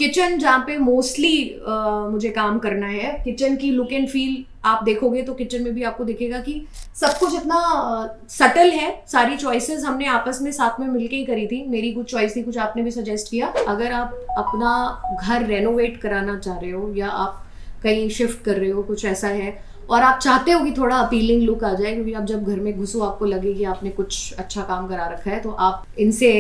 Kitchen जहाँ पे mostly मुझे काम करना है, किचन की लुक एंड फील आप देखोगे तो किचन में भी आपको दिखेगा कि सब कुछ इतना सटल है। सारी चॉइसेस हमने आपस में साथ में मिलके ही करी थी, मेरी कुछ चॉइस थी, कुछ आपने भी सजेस्ट किया। अगर आप अपना घर रेनोवेट कराना चाह रहे हो या आप कहीं शिफ्ट कर रहे हो, कुछ ऐसा है और आप चाहते हो कि थोड़ा अपीलिंग लुक आ जाए, क्योंकि आप जब घर में घुसो आपको लगे कि आपने कुछ अच्छा काम करा रखा है, तो आप इनसे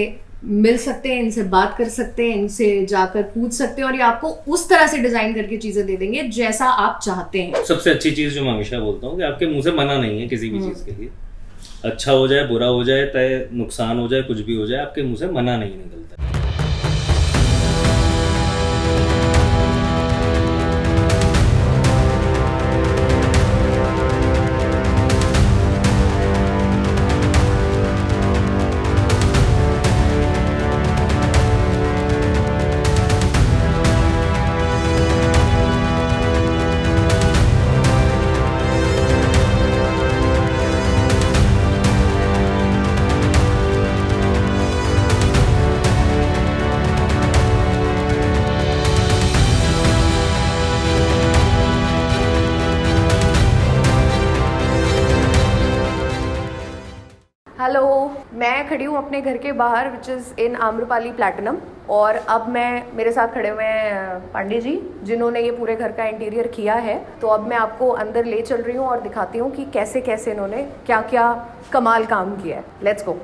मिल सकते हैं, इनसे बात कर सकते हैं, इनसे जाकर पूछ सकते हैं और ये आपको उस तरह से डिजाइन करके चीजें दे देंगे जैसा आप चाहते हैं। सबसे अच्छी चीज जो मैं हमेशा बोलता हूँ कि आपके मुंह से मना नहीं है किसी भी चीज के लिए। अच्छा हो जाए, बुरा हो जाए, चाहे नुकसान हो जाए, कुछ भी हो जाए, आपके मुंह से मना नहीं निकलता। हेलो, मैं खड़ी हूँ अपने घर के बाहर which is in Amrapali platinum, और अब मेरे साथ खड़े हुए हैं पांडे जी, जिन्होंने ये पूरे घर का इंटीरियर किया है। तो अब मैं आपको अंदर ले चल रही हूँ और दिखाती हूँ कि कैसे कैसे इन्होंने क्या क्या कमाल काम किया है। Let's go.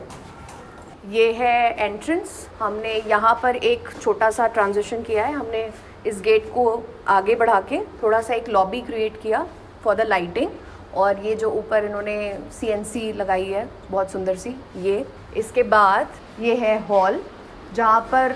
ये है एंट्रेंस। हमने यहाँ पर एक छोटा सा ट्रांजिशन किया है। हमने इस गेट को आगे बढ़ा के थोड़ा सा एक लॉबी क्रिएट किया फॉर द लाइटिंग, और ये जो ऊपर इन्होंने CNC लगाई है बहुत सुंदर सी, ये इसके बाद ये है हॉल, जहाँ पर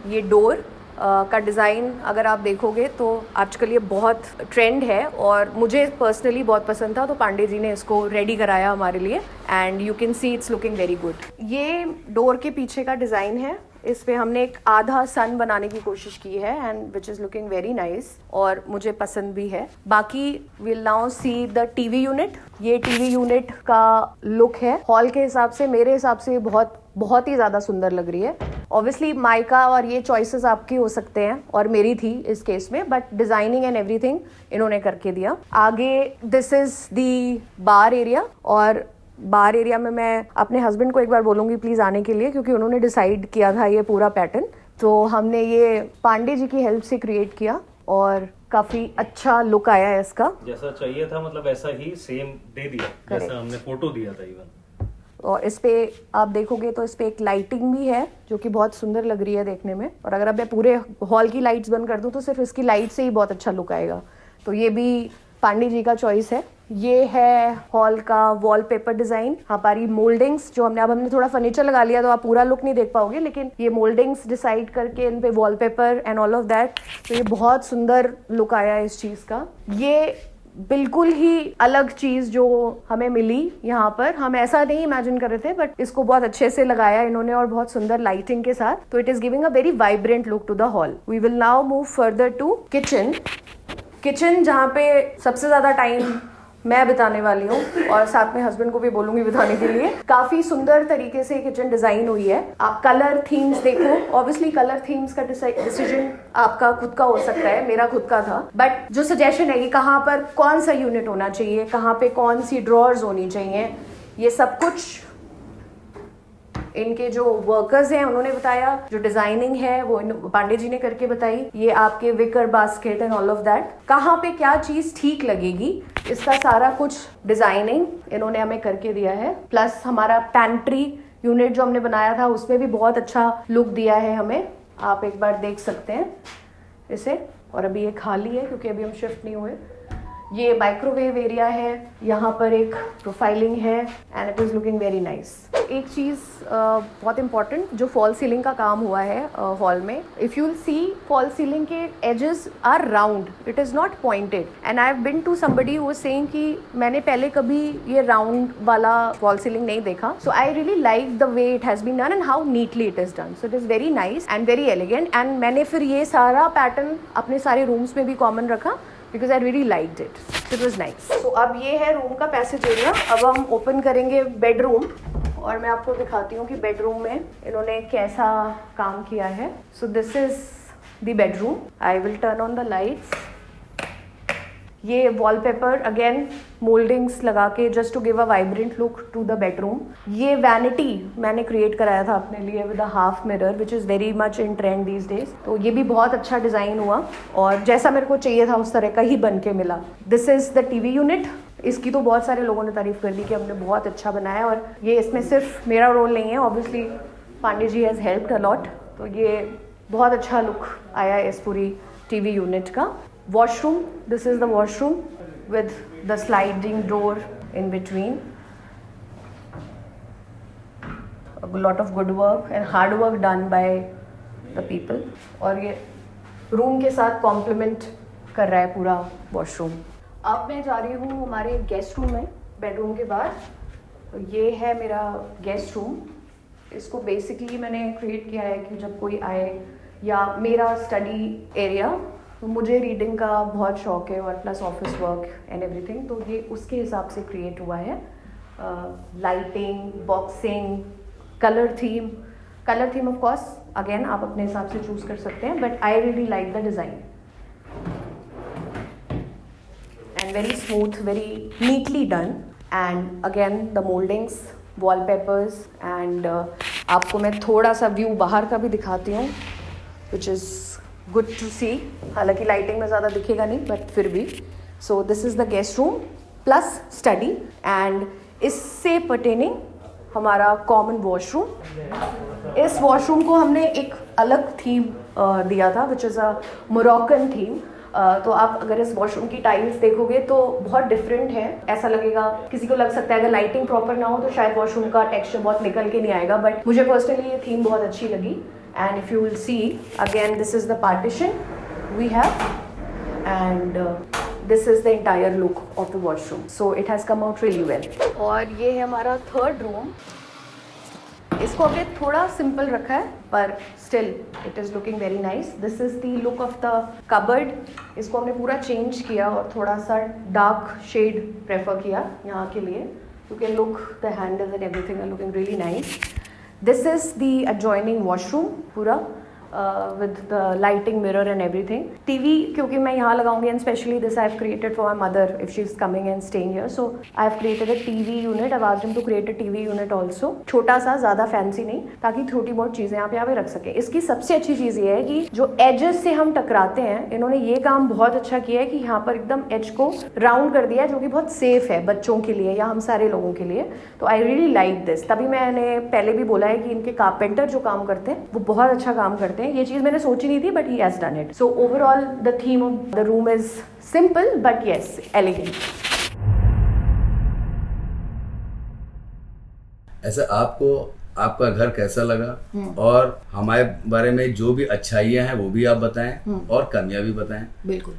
ये डोर का डिज़ाइन अगर आप देखोगे तो आजकल ये बहुत ट्रेंड है और मुझे पर्सनली बहुत पसंद था, तो पांडे जी ने इसको रेडी कराया हमारे लिए and you can see it's looking very good. ये डोर के पीछे का डिज़ाइन है, इस पे हमने एक आधा सन बनाने की कोशिश की है and which is looking very nice और मुझे पसंद भी है। बाकी will now see the TV unit. ये टीवी यूनिट का लुक है हॉल के हिसाब से, मेरे हिसाब से बहुत ही ज़्यादा सुंदर लग रही है। ऑब्वियसली माइका और ये चॉइसेस आपकी हो सकते हैं और मेरी थी इस केस में, बट डिज़ाइनिंग एंड एवरीथिंग इन्होंने करके दिया। आगे this is the bar area, और बार एरिया में मैं अपने हस्बैंड को एक बार बोलूँगी प्लीज़ आने के लिए, क्योंकि उन्होंने डिसाइड किया था ये पूरा पैटर्न, तो हमने ये पांडे जी की हेल्प से क्रिएट किया और काफ़ी अच्छा लुक आया है इसका। जैसा चाहिए था, मतलब ऐसा ही सेम दे दिया जैसा हमने फोटो दिया था इवन। और इस पे आप देखोगे तो इस पे एक लाइटिंग भी है जो कि बहुत सुंदर लग रही है देखने में, और अगर अब मैं पूरे हॉल की लाइट्स बंद कर दूं तो सिर्फ इसकी लाइट से ही बहुत अच्छा लुक आएगा। तो ये भी पांडे जी का चॉइस है। ये है हॉल का वॉलपेपर डिजाइन, हमारी मोल्डिंग्स जो हमने थोड़ा फर्नीचर लगा लिया तो आप पूरा लुक नहीं देख पाओगे, लेकिन ये मोल्डिंग्स डिसाइड करके इन पे wallpaper and all of that, तो ये बहुत सुंदर लुक आया इस चीज का। ये बिल्कुल ही अलग चीज जो हमें मिली यहाँ पर, हम ऐसा नहीं इमेजिन कर रहे थे, बट इसको बहुत अच्छे से लगाया इन्होंने और बहुत सुंदर लाइटिंग के साथ, तो it is giving a very vibrant look to the hall. We will now move further to kitchen. Kitchen जहाँ पे सबसे ज्यादा टाइम मैं बिताने वाली हूँ और साथ में हस्बैंड को भी बोलूंगी बिताने के लिए। काफी सुंदर तरीके से किचन डिजाइन हुई है। आप कलर थीम्स देखो, ऑब्वियसली कलर थीम्स का डिसीजन आपका खुद का हो सकता है, मेरा खुद का था, बट जो सजेशन है कि कहाँ पर कौन सा यूनिट होना चाहिए, कहाँ पे कौन सी ड्रॉर्स होनी चाहिए, ये सब कुछ इनके जो वर्कर्स हैं उन्होंने बताया। जो डिजाइनिंग है वो पांडे जी ने करके बताई। ये आपके wicker basket and all of that, कहाँ पे क्या चीज ठीक लगेगी, इसका सारा कुछ डिजाइनिंग इन्होंने हमें करके दिया है। प्लस हमारा पैंट्री यूनिट जो हमने बनाया था उसमें भी बहुत अच्छा लुक दिया है हमें, आप एक बार देख सकते हैं इसे। और अभी ये खाली है क्योंकि अभी हम शिफ्ट नहीं हुए। ये माइक्रोवेव एरिया है, यहाँ पर एक प्रोफाइलिंग है and it is looking very nice. एक चीज़ बहुत इंपॉर्टेंट, जो फॉल सीलिंग का काम हुआ है हॉल में, if you will see fall ceiling के edges are round, it is not pointed, and I have been to somebody who was saying कि मैंने पहले कभी ये राउंड वाला फॉल सीलिंग नहीं देखा। So I really like the way it has been done and how neatly it is done, so it is very nice and very elegant. And मैंने फिर ये सारा पैटर्न अपने सारे रूम्स में भी कॉमन रखा because I really liked it. It was nice. So अब ये है रूम का पैसेज एरिया। अब हम ओपन करेंगे बेडरूम और मैं आपको दिखाती हूँ कि बेडरूम में इन्होंने कैसा काम किया है। So this is the bedroom. I will turn on the lights. ये वॉलपेपर अगेन मोल्डिंग्स लगा के just to give a vibrant look to the bedroom. ये वैनिटी मैंने क्रिएट कराया था अपने लिए with a half mirror which is very much in trend these days. तो ये भी बहुत अच्छा डिज़ाइन हुआ और जैसा मेरे को चाहिए था उस तरह का ही बन के मिला. This is the TV unit. इसकी तो बहुत सारे लोगों ने तारीफ कर दी कि हमने बहुत अच्छा बनाया और ये इसमें सिर्फ मेरा रोल नहीं है. Obviously Pandey ji has helped a lot. तो ये बहुत अच्छा लुक आया इस पूरी टीवी यूनिट का. Washroom, this is the washroom with the sliding door in between. A lot of good work and hard work done by the people. और ये रूम के साथ कॉम्प्लीमेंट कर रहा है पूरा वॉशरूम. अब मैं जा रही हूँ हमारे गेस्ट रूम में बेडरूम के बाद. तो ये है मेरा गेस्ट रूम. इसको बेसिकली मैंने क्रिएट किया है कि जब कोई आए या मेरा स्टडी एरिया. तो मुझे रीडिंग का बहुत शौक है और plus office work and everything. तो ये उसके हिसाब से क्रिएट हुआ है. Lighting, boxing, colour theme of course again आप अपने हिसाब से चूज कर सकते हैं but I really like the design and very smooth, very neatly done. And again the mouldings, wallpapers and आपको मैं थोड़ा सा व्यू बाहर का भी दिखाती हूँ विच इज़ गुड टू सी. हालांकि लाइटिंग में ज़्यादा दिखेगा नहीं बट फिर भी. So this is the guest room plus study and इससे पर्टेनिंग हमारा कॉमन वॉशरूम. इस वॉशरूम को हमने एक अलग थीम दिया था which is a Moroccan theme. तो आप अगर इस वॉशरूम की टाइल्स देखोगे तो बहुत डिफरेंट है. ऐसा लगेगा, किसी को लग सकता है अगर लाइटिंग प्रॉपर ना हो तो शायद वॉशरूम का टेक्सचर बहुत निकल के नहीं आएगा बट मुझे पर्सनली ये थीम बहुत अच्छी लगी. And if you will see, again this is the partition we have and this is the entire look of the washroom. So it has come out really well. और ये है हमारा third room. इसको हमने थोड़ा सिंपल रखा है पर still it is looking very nice. This is the look of the cupboard. इसको हमने पूरा चेंज किया और थोड़ा सा डार्क शेड प्रेफर किया यहाँ के लिए. You can look the handles and everything are looking really nice. This is the adjoining washroom पूरा with the lighting, mirror and everything. TV क्योंकि मैं यहाँ लगाऊंगी and specially this I have created for my mother if she is coming and staying here. So I have created a TV unit. I've asked him to create a TV unit also. छोटा सा, ज़्यादा fancy नहीं, ताकि छोटी बहुत चीज़ें आप यहाँ पे रख सकें. इसकी सबसे अच्छी चीज़ ये है कि जो एजेस से हम टकराते हैं इन्होंने ये काम बहुत अच्छा किया है कि यहाँ पर एकदम एज को राउंड कर दिया है जो कि बहुत सेफ है बच्चों के लिए या हम सारे लोगों के लिए. तो आई रियली लाइक दिस. तभी मैंने पहले भी बोला है कि इनके कारपेंटर जो काम करते हैं वो बहुत अच्छा काम करते हैं. ये चीज़ मैंने सोची नहीं थी but he has done it. So overall the theme of the room is simple but yes elegant. ऐसा आपको आपका घर कैसा लगा और हमारे बारे में जो भी अच्छाइयाँ हैं वो भी आप बताएं और कमियां भी बताएं. बिल्कुल.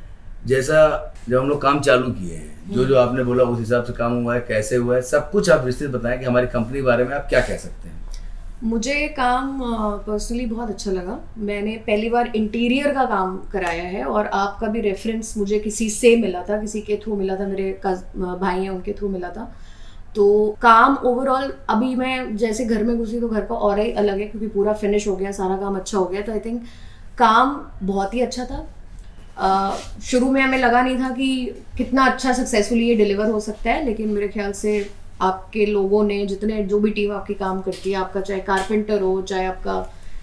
जैसा जब हम लोग काम चालू किए हैं जो जो आपने बोला उस हिसाब से काम हुआ है, कैसे हुआ है, सब कुछ आप विस्तृत बताएं कि हमारी कंपनी के बारे में आप क्या कह सकते हैं. मुझे काम पर्सनली बहुत अच्छा लगा. मैंने पहली बार इंटीरियर का काम कराया है और आपका भी रेफरेंस मुझे किसी से मिला था, किसी के थ्रू मिला था, मेरे भाई हैं उनके थ्रू मिला था. तो काम ओवरऑल अभी मैं जैसे घर में घुसी तो घर का और ही अलग है क्योंकि पूरा फिनिश हो गया, सारा काम अच्छा हो गया. तो आई थिंक काम बहुत ही अच्छा था. शुरू में हमें लगा नहीं था कि कितना अच्छा सक्सेसफुली ये डिलीवर हो सकता है, लेकिन मेरे ख्याल से आपके लोगों ने जितने जो भी टीम आपकी काम करती है, आपका चाहे कारपेंटर हो, चाहे आपका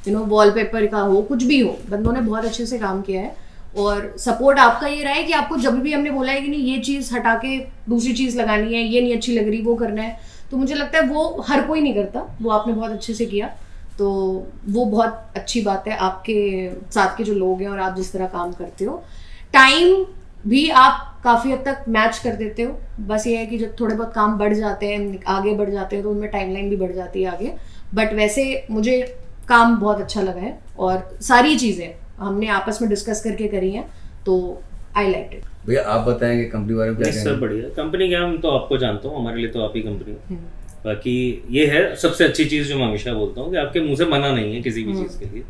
वॉलपेपर का हो, कुछ भी हो, बंदों ने बहुत अच्छे से काम किया है. और सपोर्ट आपका ये रहा है कि आपको जब भी हमने बोला है कि नहीं ये चीज़ हटा के दूसरी चीज़ लगानी है, ये नहीं अच्छी लग रही, वो करना है, तो मुझे लगता है वो हर कोई नहीं करता, वो आपने बहुत अच्छे से किया. तो वो बहुत अच्छी बात है आपके साथ के जो लोग हैं और आप जिस तरह काम करते हो. टाइम भी आप काफ़ी हद तक मैच कर देते हो. बस ये है कि जब थोड़े बहुत काम बढ़ जाते हैं, आगे बढ़ जाते हैं, तो उनमें टाइमलाइन भी बढ़ जाती है आगे. बट वैसे मुझे काम बहुत अच्छा लगा है और सारी चीज़ें हमने आपस में डिस्कस करके करी हैं, तो आई लाइक इट. भैया आप बताएंगे कंपनी बारे में क्या सर. बढ़िया कंपनी क्या, हम तो आपको जानता हूँ, हमारे लिए तो आप ही कंपनी हो. बाकी ये है सबसे अच्छी चीज़ जो मैं हमेशा बोलता हूँ कि आपके मुंह से मना नहीं है किसी भी चीज़ के लिए.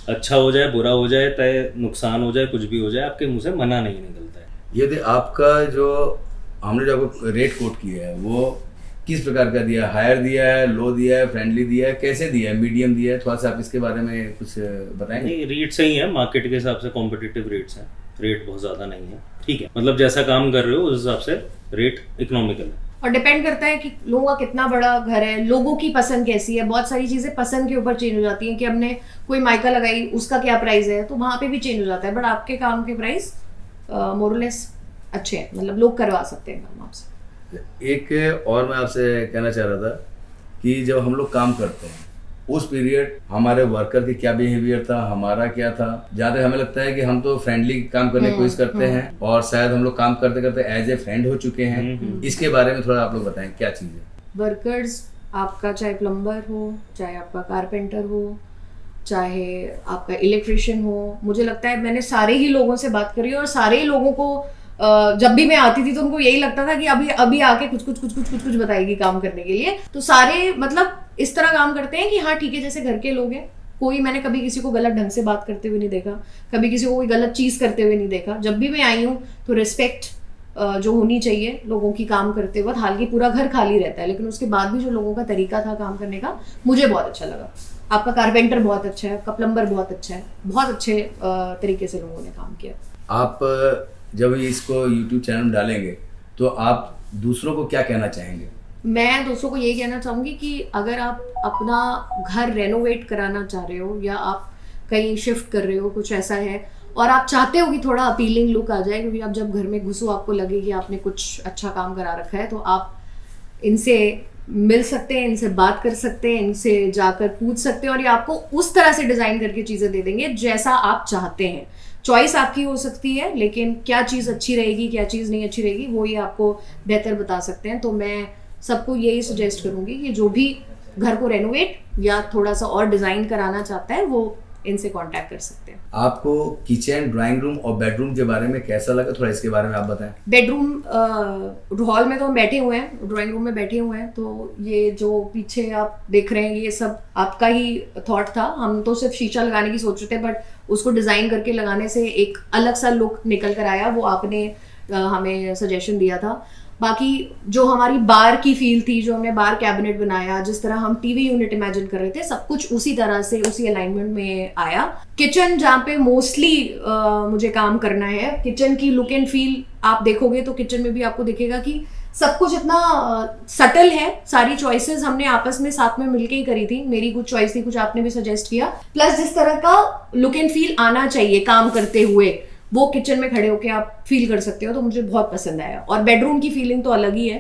अच्छा हो जाए, बुरा हो जाए, चाहे नुकसान हो जाए, कुछ भी हो जाए, आपके मुंह से मना नहीं निकलता है. यदि आपका जो हमने जो आपको रेट कोट किया है वो किस प्रकार का दिया है? हायर दिया है, लो दिया है, फ्रेंडली दिया है, कैसे दिया है, मीडियम दिया है? थोड़ा सा आप इसके बारे में कुछ बताएंगे? नहीं, रेट सही है, मार्केट के हिसाब से कॉम्पिटिटिव रेट्स हैं, रेट बहुत ज़्यादा नहीं है, ठीक है, मतलब जैसा काम कर रहे हो उस हिसाब से रेट इकोनॉमिकल है। और डिपेंड करता है कि लोगों का कितना बड़ा घर है, लोगों की पसंद कैसी है, बहुत सारी चीज़ें पसंद के ऊपर चेंज हो जाती हैं कि हमने कोई माइका लगाई उसका क्या प्राइस है, तो वहाँ पे भी चेंज हो जाता है। बट आपके काम के प्राइस मोरलेस अच्छे हैं, मतलब लोग करवा सकते हैं काम आपसे। एक और मैं आपसे कहना चाह रहा था कि जब हम लोग काम करते हैं उस पीरियड हमारे वर्कर की क्या बिहेवियर था, हमारा क्या था? ज़्यादा हमें लगता है कि हम तो फ्रेंडली काम करने की कोशिश करते हैं और शायद हम लोग काम करते करते एज ए फ्रेंड हो चुके हैं। इसके बारे में थोड़ा आप लोग बताएं, क्या चीज़ है? वर्कर्स, आपका चाहे प्लम्बर हो, चाहे आपका कारपेंटर हो, चाहे आपका इलेक्ट्रिशियन हो, मुझे लगता है मैंने सारे ही लोगों से बात करी और सारे ही लोगों को जब भी मैं आती थी तो उनको यही लगता था कि अभी आके कुछ बताएगी काम करने के लिए। तो सारे मतलब इस तरह काम करते हैं कि हाँ ठीक है, जैसे घर के लोग हैं। कोई मैंने कभी किसी को गलत ढंग से बात करते हुए नहीं देखा, कभी किसी को कोई गलत चीज़ करते हुए नहीं देखा। जब भी मैं आई हूँ तो रिस्पेक्ट जो होनी चाहिए लोगों की काम करते वक्त, हालांकि पूरा घर खाली रहता है लेकिन उसके बाद भी जो लोगों का तरीका था काम करने का, मुझे बहुत अच्छा लगा। आपका कारपेंटर बहुत अच्छा है, आपका प्लम्बर बहुत अच्छा है, बहुत अच्छे तरीके से लोगों ने काम किया। आप जब इसको YouTube चैनल में डालेंगे तो आप दूसरों को क्या कहना चाहेंगे? मैं दोस्तों को यही कहना चाहूँगी कि अगर आप अपना घर रेनोवेट कराना चाह रहे हो या आप कहीं शिफ्ट कर रहे हो, कुछ ऐसा है और आप चाहते हो कि थोड़ा अपीलिंग लुक आ जाए, क्योंकि आप जब घर में घुसो आपको लगे कि आपने कुछ अच्छा काम करा रखा है, तो आप इनसे मिल सकते हैं, इनसे बात कर सकते हैं, इनसे जाकर पूछ सकते हैं और ये आपको उस तरह से डिज़ाइन करके चीज़ें दे देंगे जैसा आप चाहते हैं। चॉइस आपकी हो सकती है लेकिन क्या चीज़ अच्छी रहेगी, क्या चीज़ नहीं अच्छी रहेगी, वो ये आपको बेहतर बता सकते हैं। तो मैं सबको यही सजेस्ट करूँगी कि जो भी घर को रेनोवेट या थोड़ा सा और डिज़ाइन कराना चाहता है वो इनसे कांटेक्ट कर सकते हैं। आपको किचन, ड्राइंग रूम और बेडरूम के बारे में कैसा लगा, थोड़ा इसके बारे में आप बताएं। बेडरूम हॉल में तो हम बैठे हुए हैं, ड्राइंग रूम में बैठे हुए हैं, तो ये जो पीछे आप देख रहे हैं ये सब आपका ही थॉट था। हम तो सिर्फ शीशा लगाने की सोच रहे थे, बट उसको डिज़ाइन करके लगाने से एक अलग सा लुक निकल कर आया, वो आपने हमें सजेशन दिया था। बाकी जो हमारी बार की फील थी, जो हमने बार कैबिनेट बनाया, जिस तरह हम टीवी यूनिट इमेजिन कर रहे थे, सब कुछ उसी तरह से उसी अलाइनमेंट में आया। किचन जहाँ पे मोस्टली मुझे काम करना है, किचन की लुक एंड फील आप देखोगे तो किचन में भी आपको दिखेगा कि सब कुछ इतना सटल है। सारी चॉइसेस हमने आपस में साथ में मिलके ही करी थी, मेरी कुछ चॉइस थी, कुछ आपने भी सजेस्ट किया, प्लस जिस तरह का लुक एंड फील आना चाहिए काम करते हुए वो किचन में खड़े होके आप फील कर सकते हो, तो मुझे बहुत पसंद आया। और बेडरूम की फीलिंग तो अलग ही है,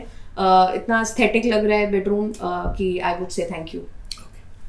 इतना एस्थेटिक लग रहा है बेडरूम कि I would say thank you.